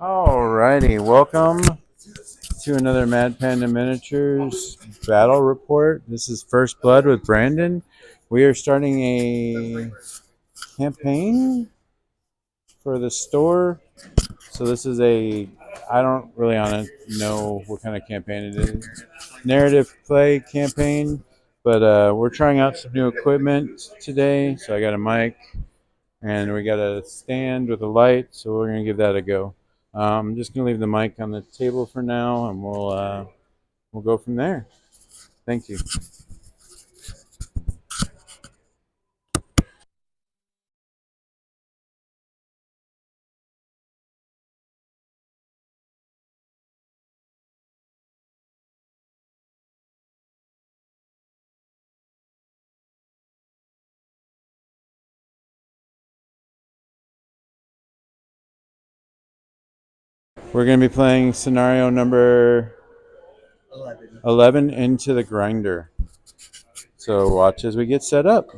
Alrighty, welcome to another Mad Panda Miniatures battle report. This is First Blood with Brandon. We are starting a campaign for the store. So this is I don't really know what kind of campaign it is. Narrative play campaign, but we're trying out some new equipment today. So I got a mic and we got a stand with a light, so we're gonna give that a go. I'm just gonna leave the mic on the table for now, and we'll go from there. Thank you. We're gonna be playing scenario number 11 into the grinder. So watch as we get set up.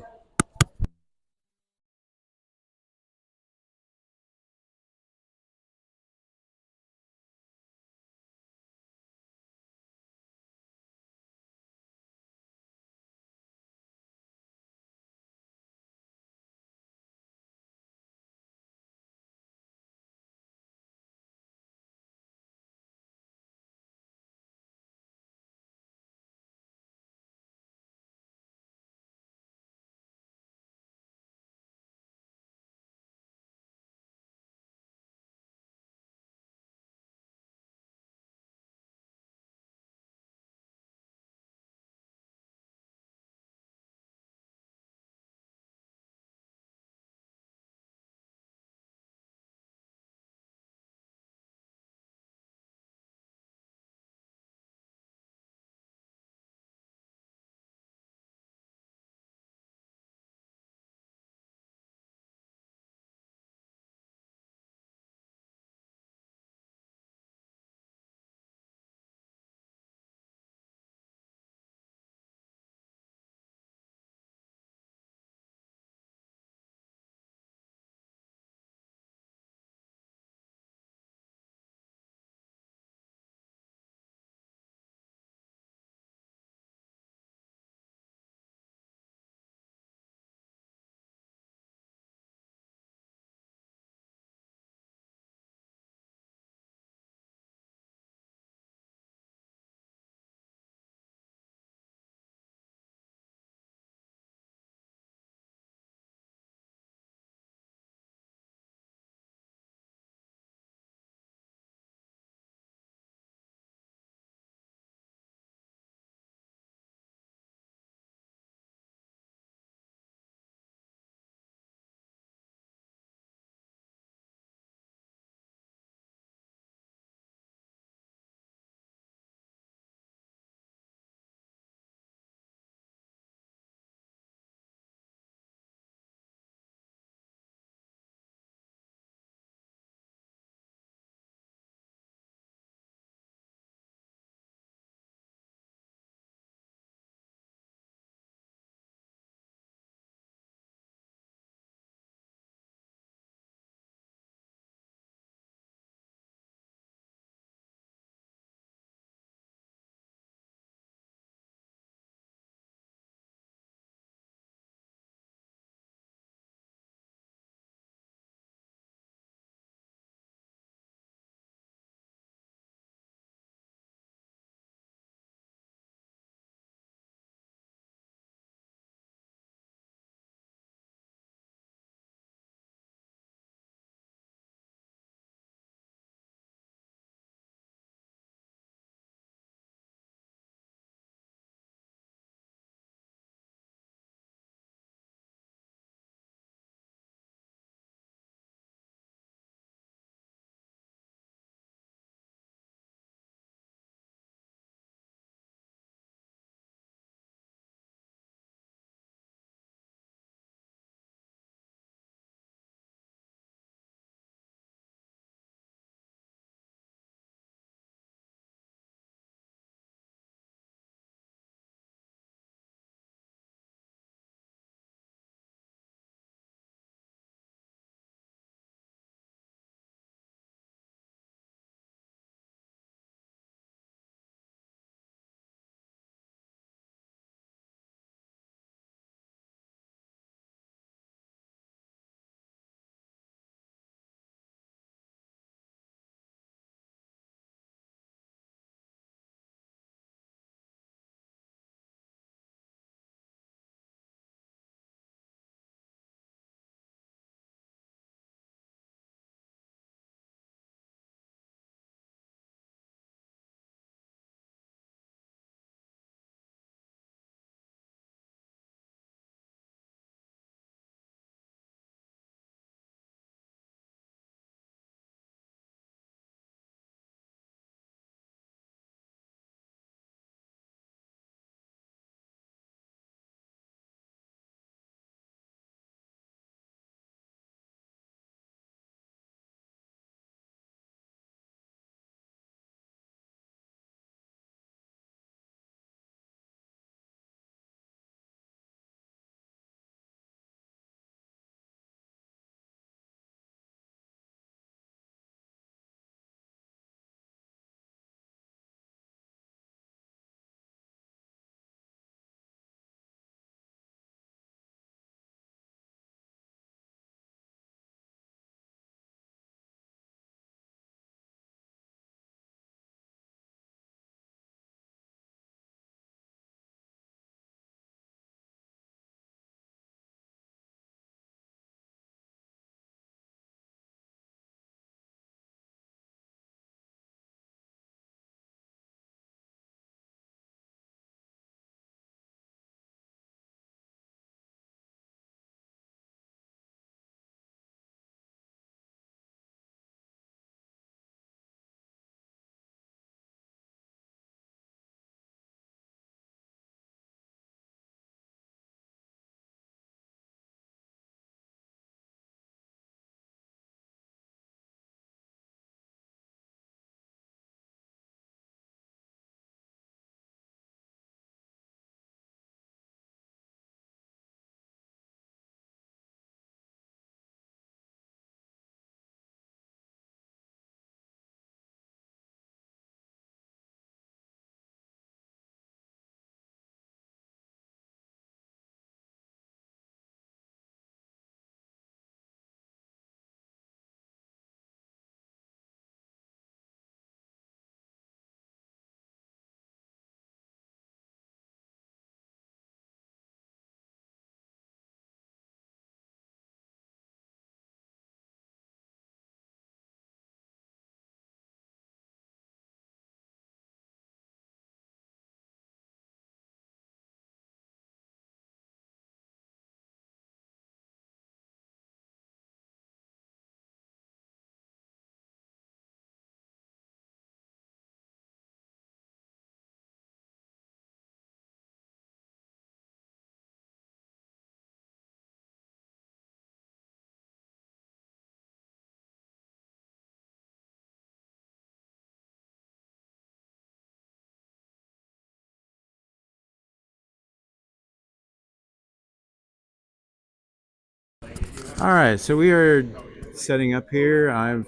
All right, so we are setting up here. I've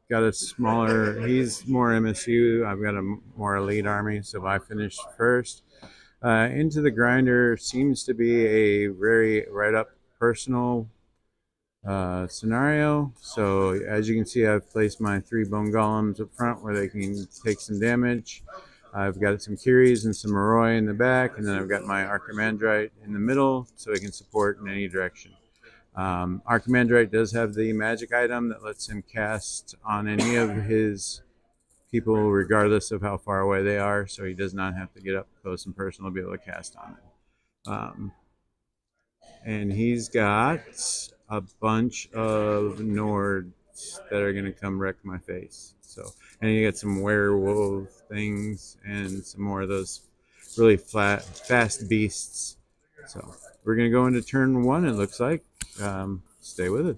got a smaller. He's more MSU. I've got a more elite army. So I finished first. Into the grinder seems to be a very right up personal scenario. So as you can see, I've placed my 3 bone golems up front where they can take some damage. I've got some Curies and some Moroi in the back, and then I've got my Archimandrite in the middle so it can support in any direction. Archimandrite does have the magic item that lets him cast on any of his people, regardless of how far away they are, so he does not have to get up close and personal to be able to cast on it. And he's got a bunch of nords that are going to come wreck my face. So, and you get some werewolf things and some more of those really fast beasts. So, we're going to go into turn 1, it looks like. Stay with us.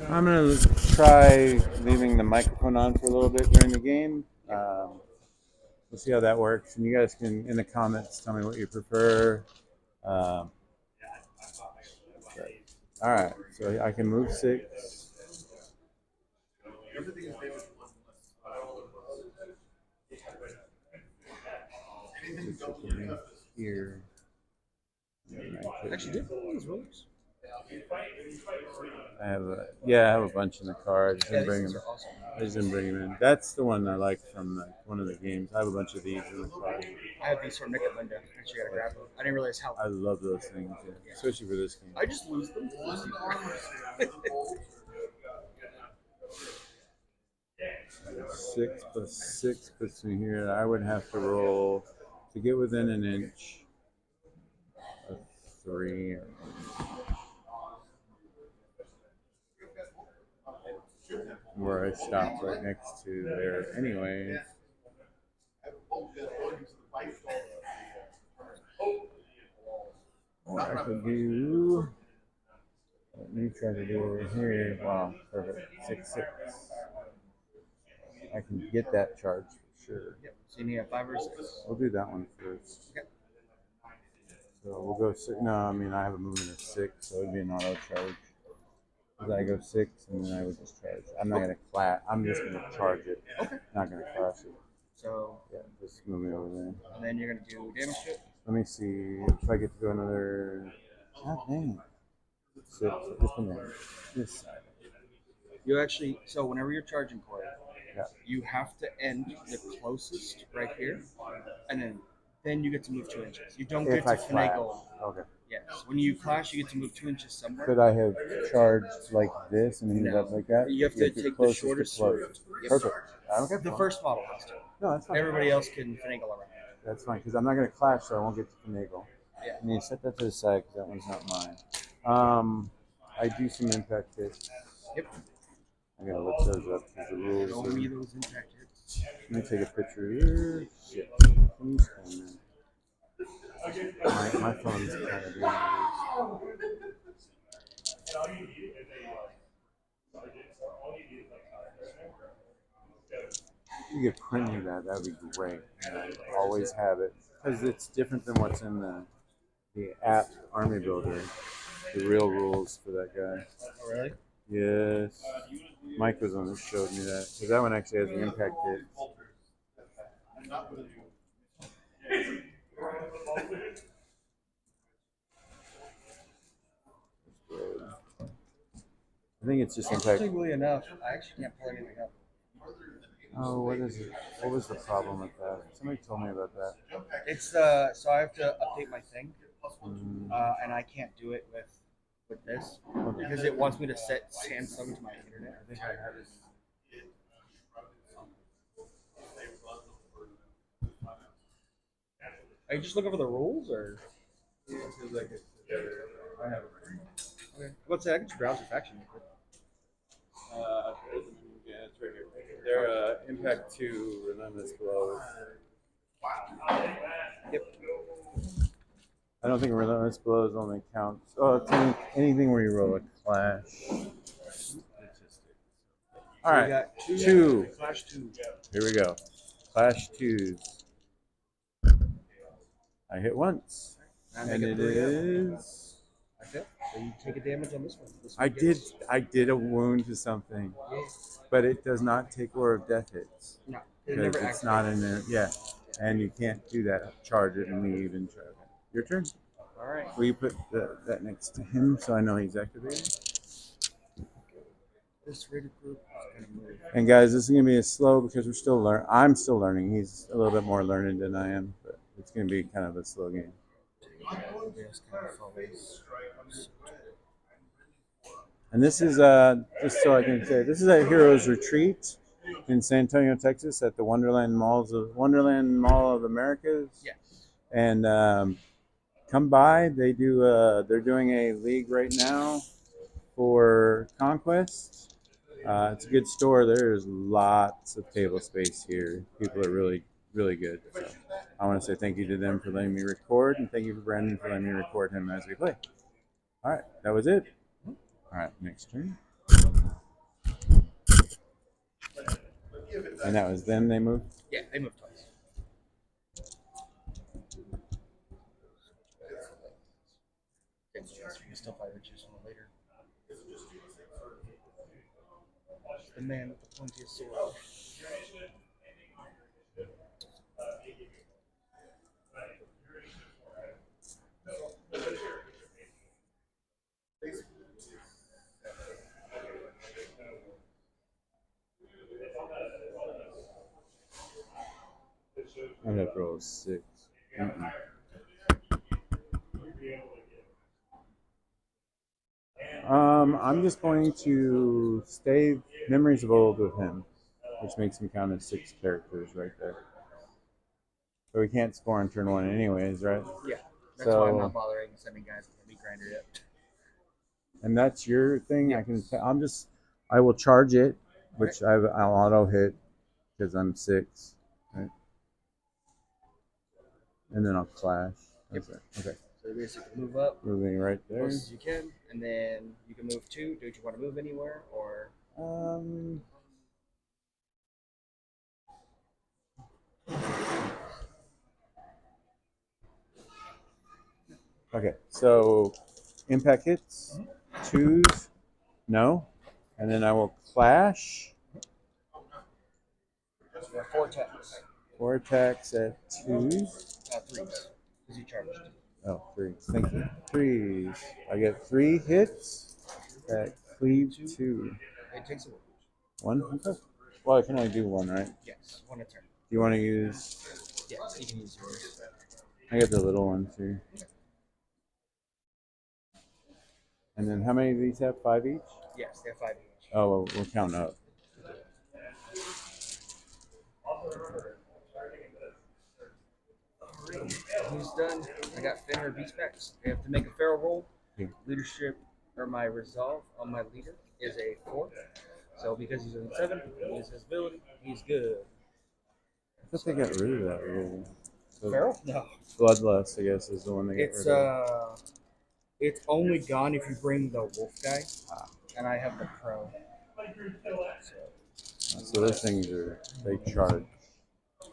I'm going to try leaving the microphone on for a little bit during the game. We'll see how that works. And you guys can, in the comments, tell me what you prefer. Um, all right, so I can move 6. Here. Actually, did one of these rulers? I have a bunch in the car. I just didn't bring them. Awesome. I just didn't bring them in. That's the one I like from one of the games. I have a bunch of these in the car. I have these from Nick and Linda. Actually, gotta grab them. I didn't realize how. I love those things, yeah. Especially for this game. I just lose them. 6 plus 6 puts me here. I would have to roll to get within an inch of 3. Where I stop right next to there anyway. Or I could do. Let me try to do over here. Wow, perfect. 6/6. I can get that charge for sure. Yep. So you need a 5 or 6. We'll do that one first. Okay. So we'll go 6. No, I mean I have a movement of 6, so it would be an auto charge. Because I go 6 and then I would just charge. I'm not gonna clap. I'm just gonna charge it. Okay. Not gonna clash it. So, Yeah, just move me over there. and then you're gonna do damage to it. Let me see if I get to go another. God dang it. Sit, just a minute. This side. You actually, so whenever you're charging core, Yeah. you have to end the closest right here, and then you get to move 2 inches. You don't If get I to clash. finagle. Okay. Yes, when you clash, you get to move 2 inches somewhere. Could I have charged like this and ended No. up like that? You have to take the shortest route. Yep. Perfect. Okay. The first model has to. No, that's fine. Everybody else can finagle around. That's fine because I'm not going to clash, so I won't get to finagle. Yeah. I need to set that to the side because that one's not mine. I do some impact hits. Yep. I gotta look those up because the rules. Show me those impact hits. Let me take a picture here. Shit. My phone's kind of doing You could print me that. That would be great. I always have it because it's different than what's in the app Army Builder. The real rules for that guy. Oh, really? Yes. Mike was on who showed me that because that one actually has the impact hit. I think it's just impact. Interestingly enough, I actually can't pull anything up. Oh, what is it? What was the problem with that? Somebody told me about that. It's so I have to update my thing, and I can't do it with this because it wants me to set Samsung to my internet. I think I have it. Are you just looking for the rules, or? Yeah, it feels like it's. I have it. Okay. Let's say I can just browse your faction. Yeah, it's right here. They're Impact 2 Relentless Blows. Yep. I don't think Relentless Blows only counts. Oh, it's anything where you roll a clash. All right, We got two. Clash 2. Here we go. Clash 2s. I hit once. And it is. That's it. So you take a damage on this one. I did a wound to something, but it does not take Aura of Death hits. No. Because it's not in there. Yeah. And you can't do that. Charge it and leave and try it. Your turn. All right. Will you put that next to him so I know he's activated? This rated group is going to move. And guys, this is gonna be a slow because we're still learning. I'm still learning. He's a little bit more learned than I am, but it's gonna be kind of a slow game. And this is just so I can say, this is a Heroes Retreat in San Antonio, Texas, at the Wonderland Mall of Americas. Yes. And come by. They're doing a league right now for Conquest. It's a good store. There's lots of table space here. People are really, really good. So I want to say thank you to them for letting me record, and thank you for Brandon for letting me record him as we play. All right, that was it. All right, next turn. And that was them. They moved. Yeah, they moved twice. You can still fight riches from later. The man with the pointiest sword. I'd have to roll a 6. Mm-mm. I'm just going to stay Memories of Old with him, which makes him count as 6 characters right there. But we can't score on turn 1 anyways, right? Yeah, that's why I'm not bothering sending guys to meet grinder yet. And that's your thing. Yes. I will charge it, which I'll auto hit because I'm 6, right? And then I'll clash. Yep. Okay. So you basically move up Moving right as there. close as you can, and then you can move 2. Do you want to move anywhere, or? Okay, so impact hits, 2s, no, and then I will clash. So you have 4 attacks. 4 attacks at 2s. 3s. Because you charged. Oh, 3s. Thank you. 3s. I get 3 hits at cleave 2. It takes a wound. 1? Okay. Well, I can only do 1, right? Yes, 1 a turn. Do you want to use... Yes, you can use yours. I get the little one too. And then how many of these have? 5 each? Yes, they have 5 each. Oh, well, we'll count up. Alright, he's done. I got Fenrir beast packs. They have to make a feral roll. Yeah. Leadership, or my resolve on my leader is a 4. So because he's on 7, he uses his ability, he's good. I thought they got rid of that rule. So Feral? No. Bloodlust, I guess, is the one they get rid of. It's only gone if you bring the wolf guy, and I have the pro. So those things are, they charge.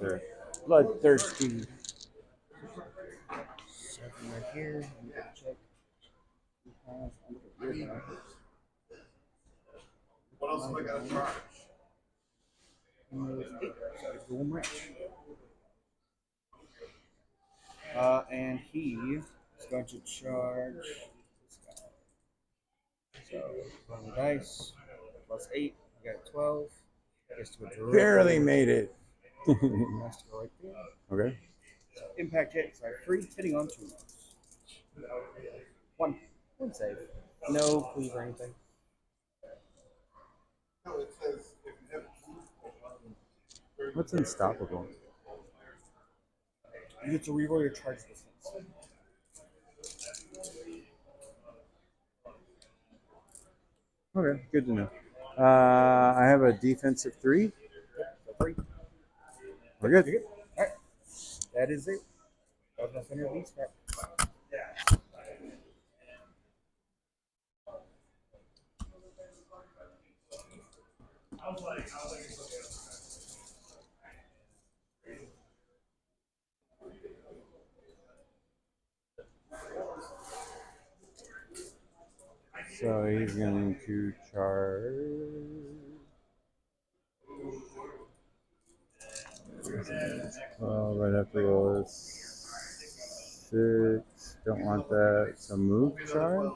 They're bloodthirsty. 7 right here. Let me check. What else am I gonna charge? And he is going to charge this guy. So, on the dice, plus 8, I got 12. Gets to a direct. Barely made it. Has to go right there. Okay. So, impact hit. So I have 3 hitting on 2. 1 save. No cleave or anything. No, it says if you have What's unstoppable? You get to reroll your charge distance. Okay, good to know. I have a defensive 3. So 3. We're good. You're good. Alright. That is it. That was my Fenrir beast pack. So he's going to charge. Well, right after roll is 6. Don't want that. So move charge.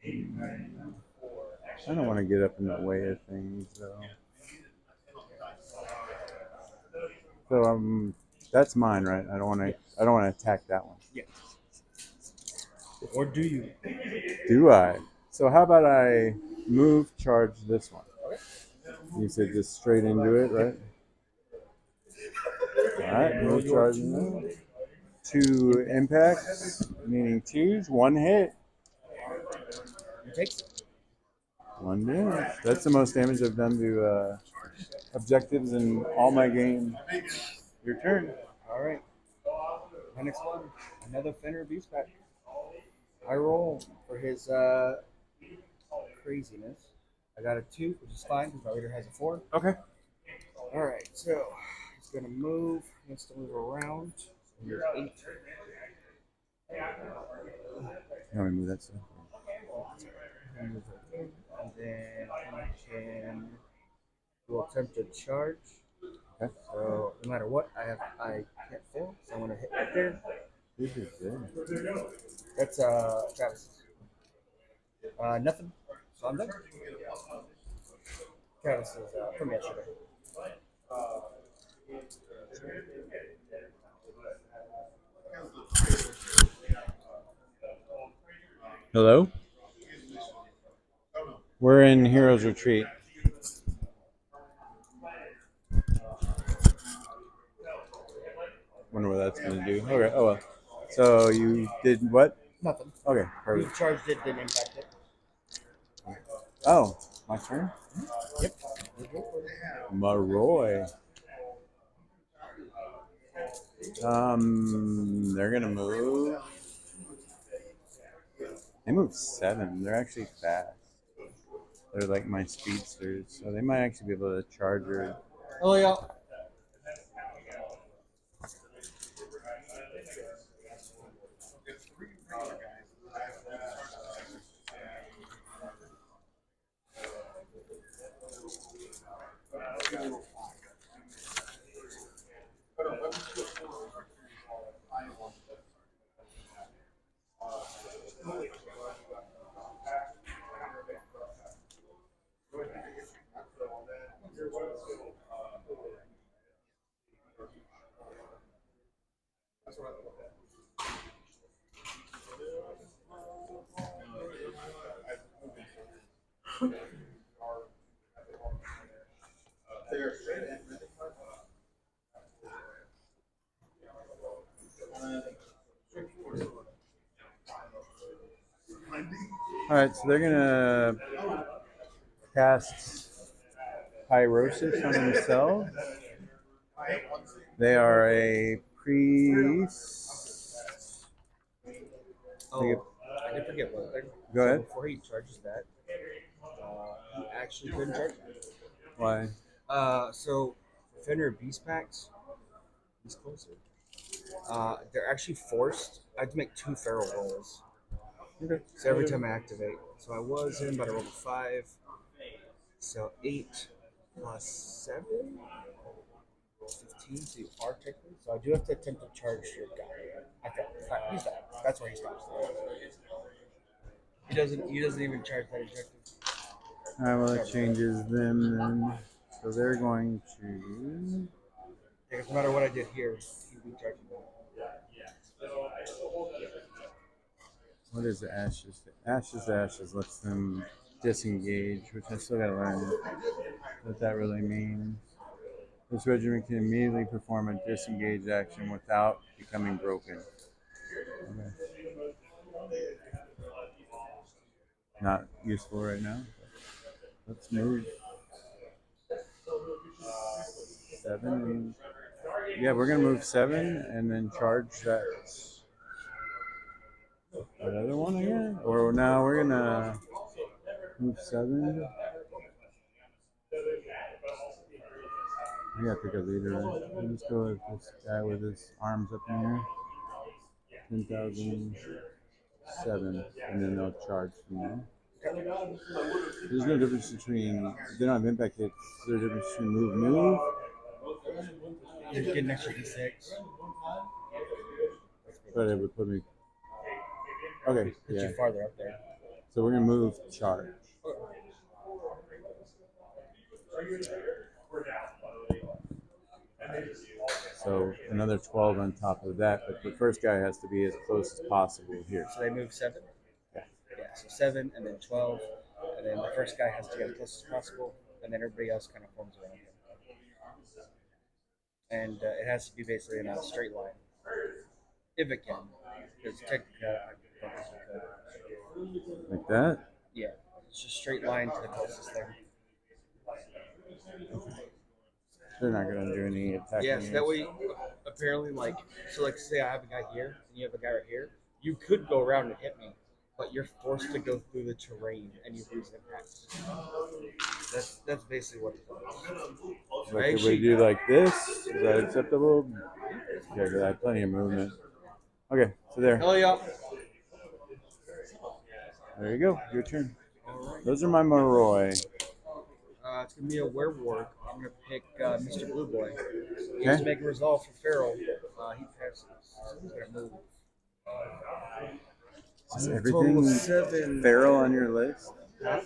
I don't want to get up in the way of things though. So that's mine, right? I don't want to. I don't want to attack that one. Yeah. Or do you? Do I? So how about I move charge this one? You said just straight into it, right? All right, move charge. 2 impacts, meaning 2s, 1 hit. He takes it. 1 damage. That's the most damage I've done to objectives in all my games. Your turn. Alright. My next one. Another Fenrir beast pack. I roll for his craziness. I got a 2, which is fine because my leader has a 4. Okay. Alright, so he's going to move. He has to move around. He's 8. How we move that stuff? And then he can do attempt to charge. Okay. So no matter what, I can't fail. So I'm gonna hit right there. This is good. That's Travis. Nothing. So I'm done. Travis is from yesterday. Hello? We're in Heroes Retreat. Wonder what that's going to do. Okay, oh well. So you did what? Nothing. Okay, You perfect. charged it, didn't impact it. Oh, my turn? Yep. Maroy. They're going to move. They move 7. They're actually fast. They're like my speedsters, so they might actually be able to charge her. Oh yeah. All right, so they're gonna cast pyrosis on themselves. They are a priest. Oh, I did forget one thing. Go ahead. Before he charges that, he actually couldn't charge that. Why? So Fenrir Beast Packs, he's closer. They're actually forced. I have to make 2 feral rolls. Okay. So every time I activate. So I was in, but I rolled a 5. So 8 plus 7? 15, so you are technically. So I do have to attempt to charge your guy. I failed. Fine, he's done. That's where he stops. He doesn't even charge that objective. All right, well, it changes them then. So they're going to. Because no matter what I did here, he'd be charging that. What is Ashes? Ashes lets them disengage, which I still gotta learn what that really means. This regiment can immediately perform a disengage action without becoming broken. Okay. Not useful right now. Let's move 7. And, yeah, we're gonna move 7 and then charge that other one again. Or now we're gonna move 7. I gotta pick a leader. Let's go with this guy with his arms up in here. 10,007, and then they'll charge from there. There's no difference between, they don't have impact hits. There's a difference between move. You get an extra D6. But it would put me. Okay, Put yeah. you farther up there. So we're gonna move charge. So another 12 on top of that, but the first guy has to be as close as possible here. So they move 7? Yeah. Yeah, so 7 and then 12. And then the first guy has to get as close as possible. And then everybody else kind of forms around him. And it has to be basically in a straight line. If it can. Because technically, I don't think it could. Like that? Yeah. It's just straight line to the closest thing. They're not gonna do any attacking. Yeah, so that way, apparently, so say I have a guy here and you have a guy right here, you could go around and hit me, but you're forced to go through the terrain and you lose impact. That's basically what it does. Like if we do like this, is that acceptable? Okay, because I have plenty of movement. Okay, so there. Hell yeah. There you go. Your turn. All right. Those are my Moroi. It's gonna be a werewolf. I'm gonna pick Mr. Blue Boy. He has to make a resolve for Feral. He passes. So he's gonna move. Is Total everything of 7. feral on your list? Huh?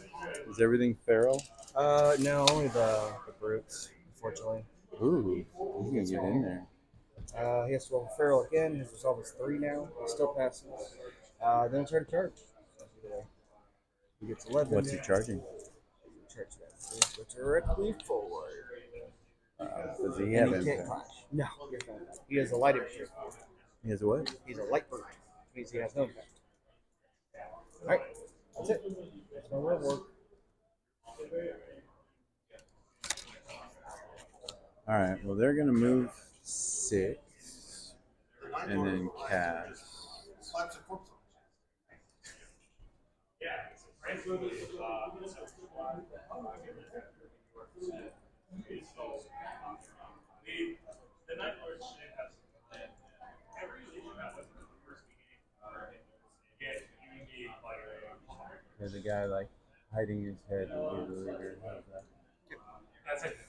Is everything feral? No, only the brutes, unfortunately. Ooh, he's gonna get in there. He has to roll Feral again. His resolve is 3 now. He still passes. Then he'll try to charge. He gets 11. What's he charging? Charge that. So he goes directly forward. Does he And have he can't anything? clash. No, he has a light infantry. He has a what? He's a light brute. Which means he has no impact. Alright, that's it. That's my werewolf. All right. Well, they're gonna move 6 and then cast. There's a guy like hiding his head will be the leader. How's that?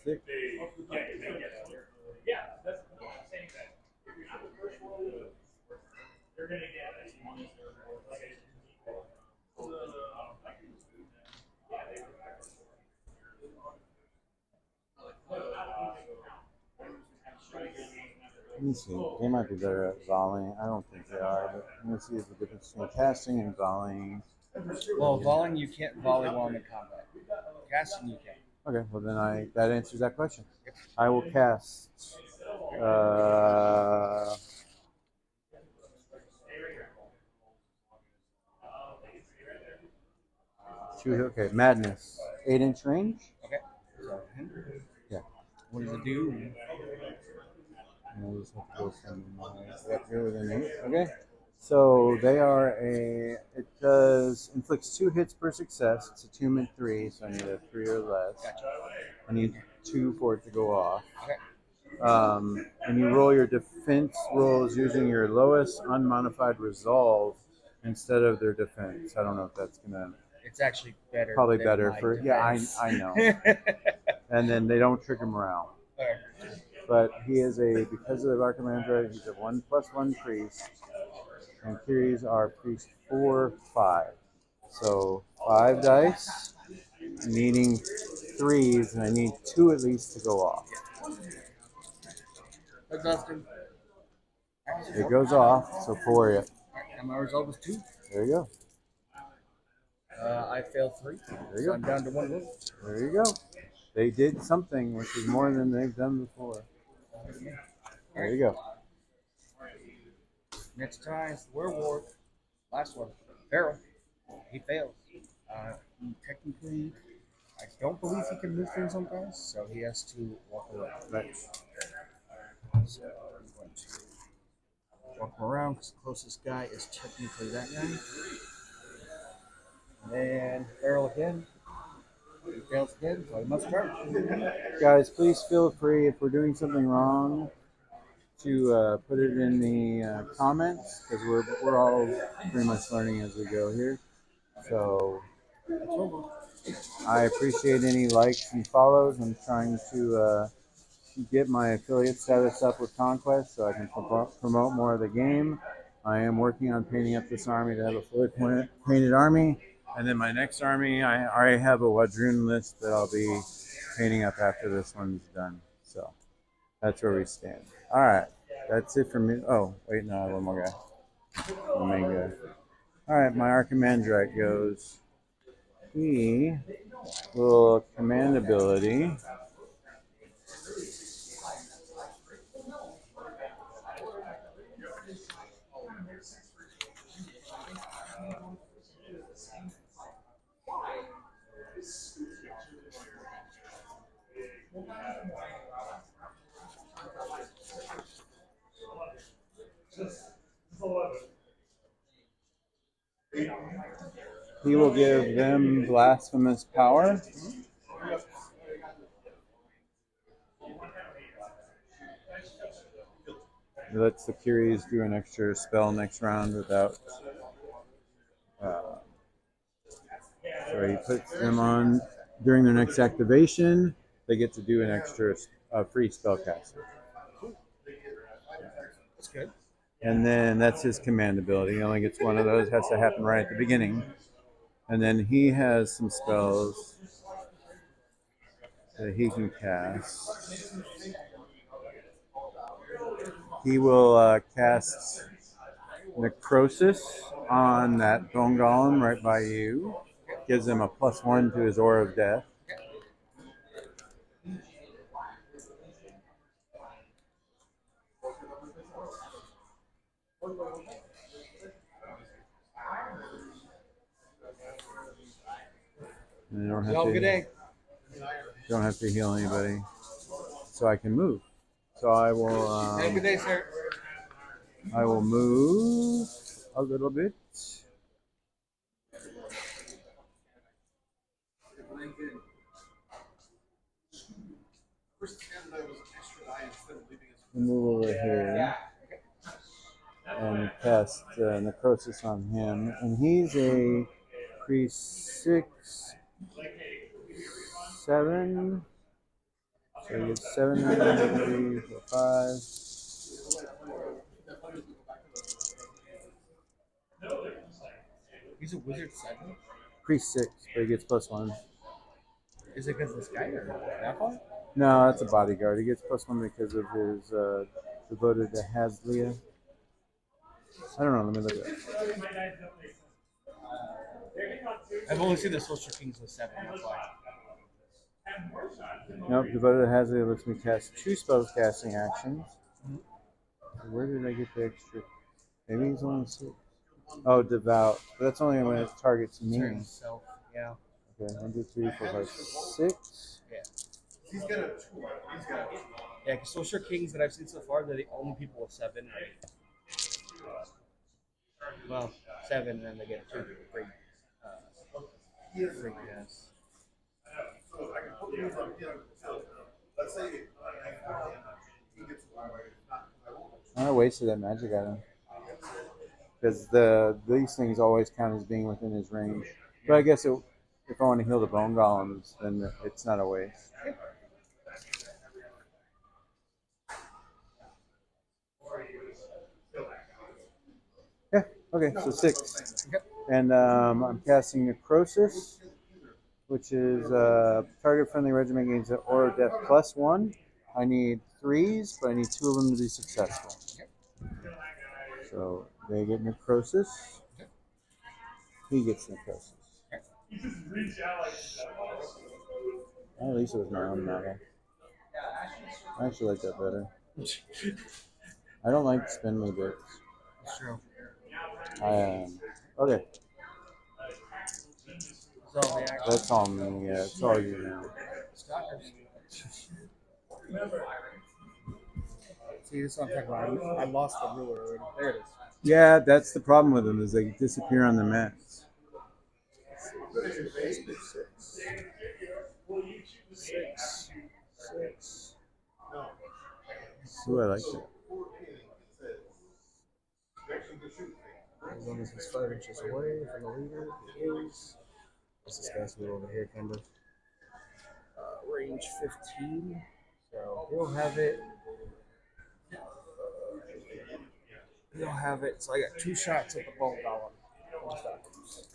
Six. Let me see. They might be better at volleying. I don't think they are, but let me see the difference between casting and volleying. Well, volleying you can't volley while I'm in combat. Casting you can. Okay, well then that answers that question. I will cast. Uh, okay, madness. 8-inch range. Okay. So, Yeah. what does it do? And I just have to go from yep, here with an 8. Okay. So they are a. It does inflicts 2 hits per success. It's attunement 3, so I need a 3 or less. Gotcha. I need 2 for it to go off. Okay. And you roll your defense rolls using your lowest unmodified resolve instead of their defense. I don't know if that's gonna It's actually better. probably than better my for defense. I know. And then they don't trick him around. Okay. But he is because of the Archimandrite, he's a 1+1 priest, and Curies are priest 4/5. So 5 dice, needing 3s, and I need 2 at least to go off. Dustin. It goes off, so 4 it. And my result was 2. There you go. I failed 3. There you So go. I'm down to 1 wound. There you go. They did something which is more than they've done before. There you go. Next time, werewolf. Last one. Feral. He fails. Technically, I don't believe he can move things on guys, so he has to walk around. Right. So I'm going to walk around because the closest guy is technically that guy. And then Feral again. He fails again, so he must charge. Guys, please feel free if we're doing something wrong to put it in the comments because we're all pretty much learning as we go here. So I appreciate any likes and follows. I'm trying to get my affiliate status up with Conquest so I can promote more of the game. I am working on painting up this army to have a fully painted army. And then my next army, I already have a Wadroon list that I'll be painting up after this one's done. So that's where we stand. All right. That's it for me. Oh, wait, no, I have one more guy. The main guy. All right, my Archimandrite goes. He will command ability. He will give them blasphemous power. He lets the Curies do an extra spell next round without. So he puts them on during their next activation. They get to do an extra free spellcaster. That's good. And then that's his command ability. He only gets one of those. Has to happen right at the beginning. And then he has some spells that he can cast. He will cast Necrosis on that bone golem right by you. Gives him a +1 to his aura of death. And don't have to heal anybody, so I can move. So I will. Have a good day, sir. I will move a little bit. Move over here and cast Necrosis on him, and he's a priest 6, 7. So he gets 7, 3, 4, 5. He's a wizard 7. Priest 6, but he gets +1. Is it because this guy or that one? No, that's a bodyguard. He gets +1 because of his devoted to Haslia. I don't know. Let me look at it. I've only seen the Social Kings with 7. That's why. Nope, devoted hazard lets me cast 2 spells casting actions. Where did I get the extra? Maybe he's only 6. Oh, devout. But that's only when it targets me. Turn himself. Yeah. Okay, 1, 2, 3, 4, 5, 6. Yeah. He's got a 2. He's got a 2. Yeah, because Social Kings that I've seen so far, they're the only people with 7. Well, 7, and then they get a 2 free. Free pass. So I can put these on him. Let's say he gets one way. I wasted that magic item. Because these things always count as being within his range. But I guess if I want to heal the bone golems, then it's not a waste. Yeah, okay, so 6. Yep. And I'm casting Necrosis, which is target friendly regiment gains an Aura of Death +1. I need 3s, but I need 2 of them to be successful. So they get Necrosis. He gets Necrosis. Well, at least it was my own model. I actually like that better. I don't like spindly bits. It's true. Okay, So the action. that's all me. Yeah, it's all you now. Stalkers. See, this is what I'm talking about. I lost the ruler already. There it is. Yeah, that's the problem with them is they disappear on the mats. 6. Ooh, I like that. As long as he's 5 inches away from the leader, he is. What's this guy's move over here, kind of? Range 15. So he'll have it. He'll have it. So I got 2 shots at the ball golem.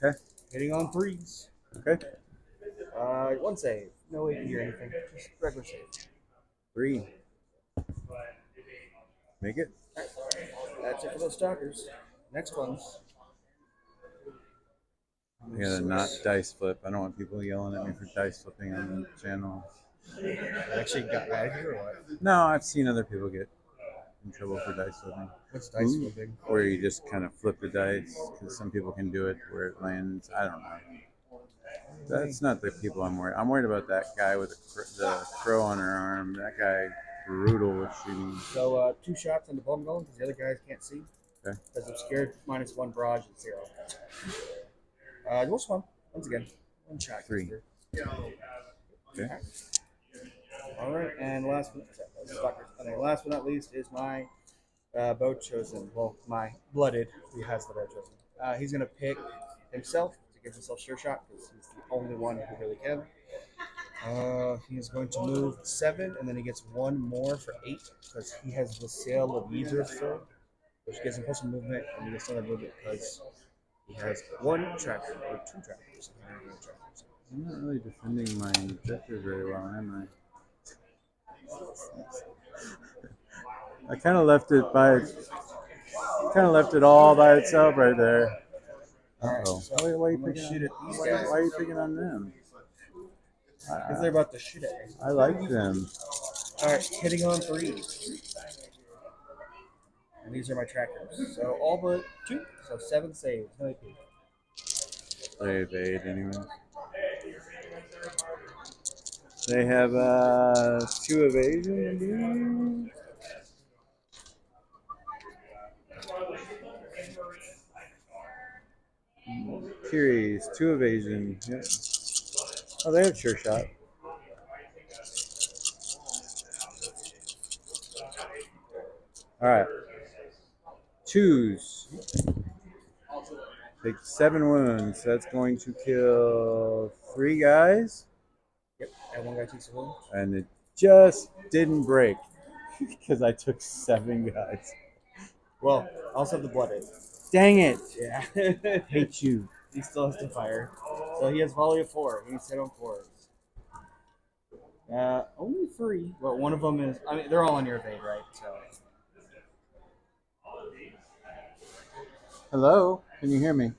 Okay. Hitting on 3s. Okay. 1 save. No AP or anything. Just regular save. 3. Make it. That's it for those stalkers. Next ones. I gotta not dice flip. I don't want people yelling at me for dice flipping on the channel. I actually got mad here or what? No, I've seen other people get in trouble for dice flipping. What's dice flipping? Or you just kind of flip the dice because some people can do it where it lands. I don't know. That's not the people I'm worried. I'm worried about that guy with the crow on her arm. That guy, brutal with shooting. So 2 shots on the bum golem because the other guys can't see. Okay. Because I'm scared. -1 barrage is 0. Just one. Once again. 1 shot. 3. Okay. All right, and last but not least is my bow chosen. Well, my blooded who has the bow chosen. He's gonna pick himself to give himself sure shot because he's the only one who really can. He is going to move 7, and then he gets 1 more for 8 because he has the Sail of Either still, which gives him plus movement, and he gets another movement because he has 1 tracker or 2 trackers. I'm not really defending my objective very well, am I? I kind of left it all by itself right there. Uh-oh. Why are you picking on them? Because they're about to shoot at me. I like them. All right, hitting on 3. And these are my trackers. So all but 2. So 7 saves. No AP. They evade anyway. They have 2 evasion, I believe. Curies, 2 evasion. Yep. Oh, they have sure shot. All right. 2s. Take 7 wounds. That's going to kill 3 guys. Yep, and 1 guy takes a wound. And it just didn't break because I took 7 guys. Well, I also have the blooded. Dang it! Yeah. Hate you. He still has to fire. So he has volley of 4. He needs to hit on 4s. Only 3. But one of them is. I mean, they're all on your evade, right? So. Hello? Can you hear me?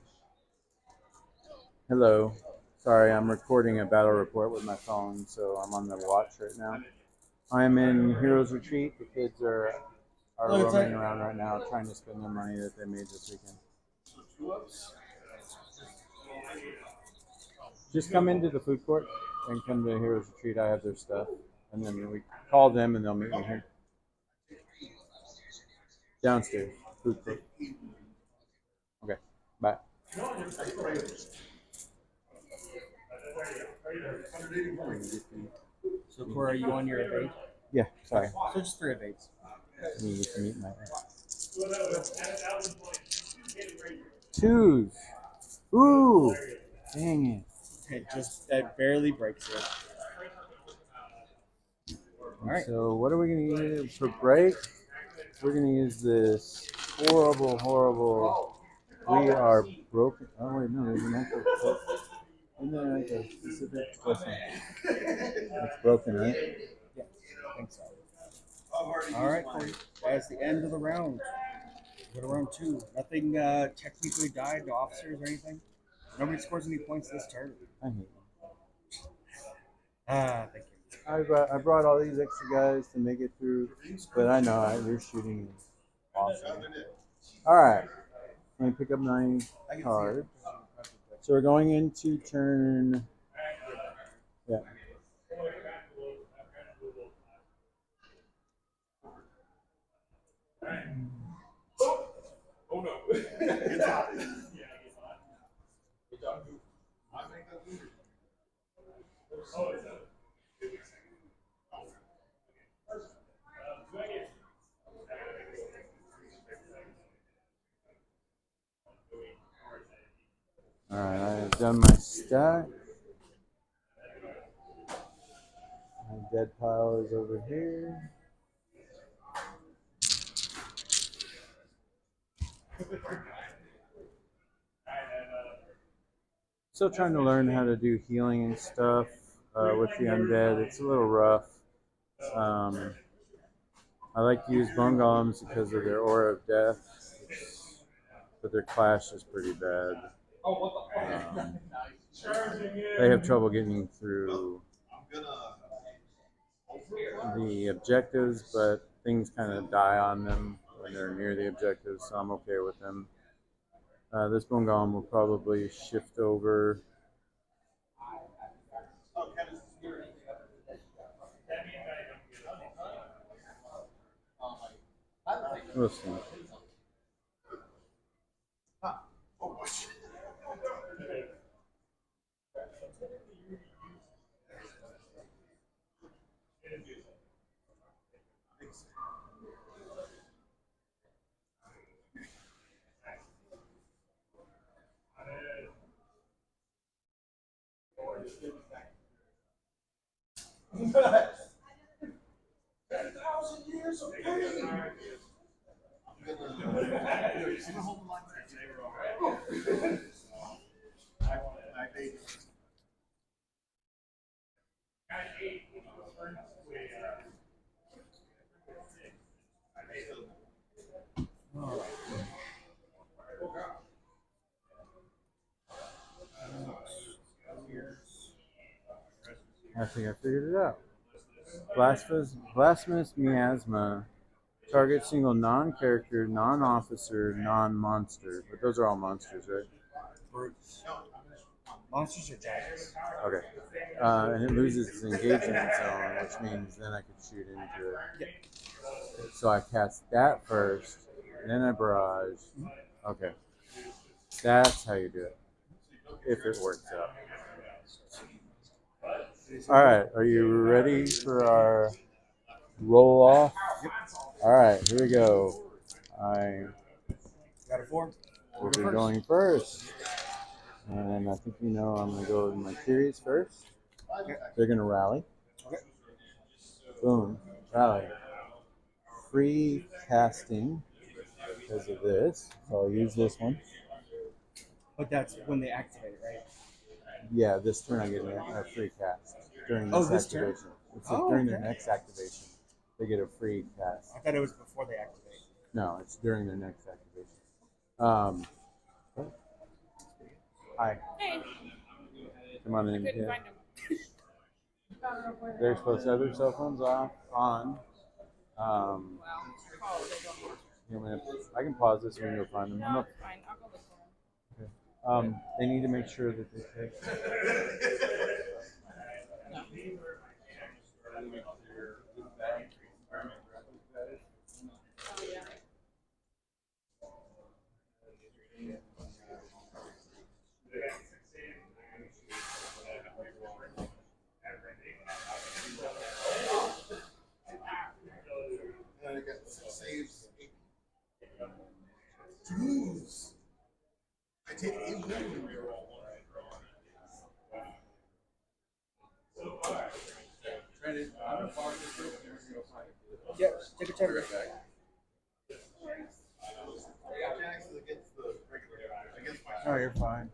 Hello. Sorry, I'm recording a battle report with my phone, so I'm on the watch right now. I'm in Heroes Retreat. The kids are roaming around right now trying to spend their money that they made this weekend. Just come into the food court and come to Heroes Retreat. I have their stuff. And then we call them and they'll meet me here. Downstairs, food court. Okay, bye. So, Corey, are you on your evade? Yeah, sorry. So just 3 evades. You get to meet my twos. Ooh, dang That barely breaks it. it. Alright. So what are we going to use for break? We're going to use this horrible. We are broken. Oh wait, no, there's an actual. Isn't there like a specific question? It's broken, right? Yeah, I think so. Alright, Corey. That's the end of the round. Go to round 2. Nothing technically died to officers or anything. Nobody scores any points this turn. I hate you. Thank you. I brought all these extra guys to make it through, but I know your shooting is awesome. All right, let me pick up 9 cards. So we're going into turn. Yeah. Oh no. It's hot. All right, I've done my stack. My dead pile is over here. Still trying to learn how to do healing and stuff with the undead. It's a little rough. I like to use bone golems because of their aura of death, but their clash is pretty bad. They have trouble getting through the objectives, but things kind of die on them when they're near the objectives, so I'm okay with them. This bone golem will probably shift over. We'll see. I think I figured it out. Blasphemous miasma. Target single non-character, non-officer, non-monster. But those are all monsters, right? Brutes. Monsters are giants. Okay. And it loses its engagement zone, which means then I could shoot into it. Yeah. So I cast that first, then I barrage. Okay. That's how you do it. If it works out. All right. Are you ready for our roll off? Yep. All right. Here we go. I Got a 4. will be going first. And I think I'm going to go with my Curious first. Okay. They're going to rally. Okay. Boom. Rally. Free casting because of this. So I'll use this one. But that's when they activate, right? Yeah, this turn I get a free cast during this this turn? activation. It's during their next activation. They get a free cast. I thought it was before they activate. No, it's during their next activation. Hi. Hey. Come on in. Couldn't Yeah. find him. They're supposed to have their cell phones off, on. Wow. I called. They don't answer. You want me to- I can pause this and we can go find them. No, it's fine. I'll go look for him. They need to make sure that they take. No. Oh, yeah. And I got 6 saves. 8. Twos. I take 8 women. Brandon, I'm gonna pause this real quick and we're gonna go find it. Yeah, take a turn. I can't actually against the regular. Against my No, you're fine.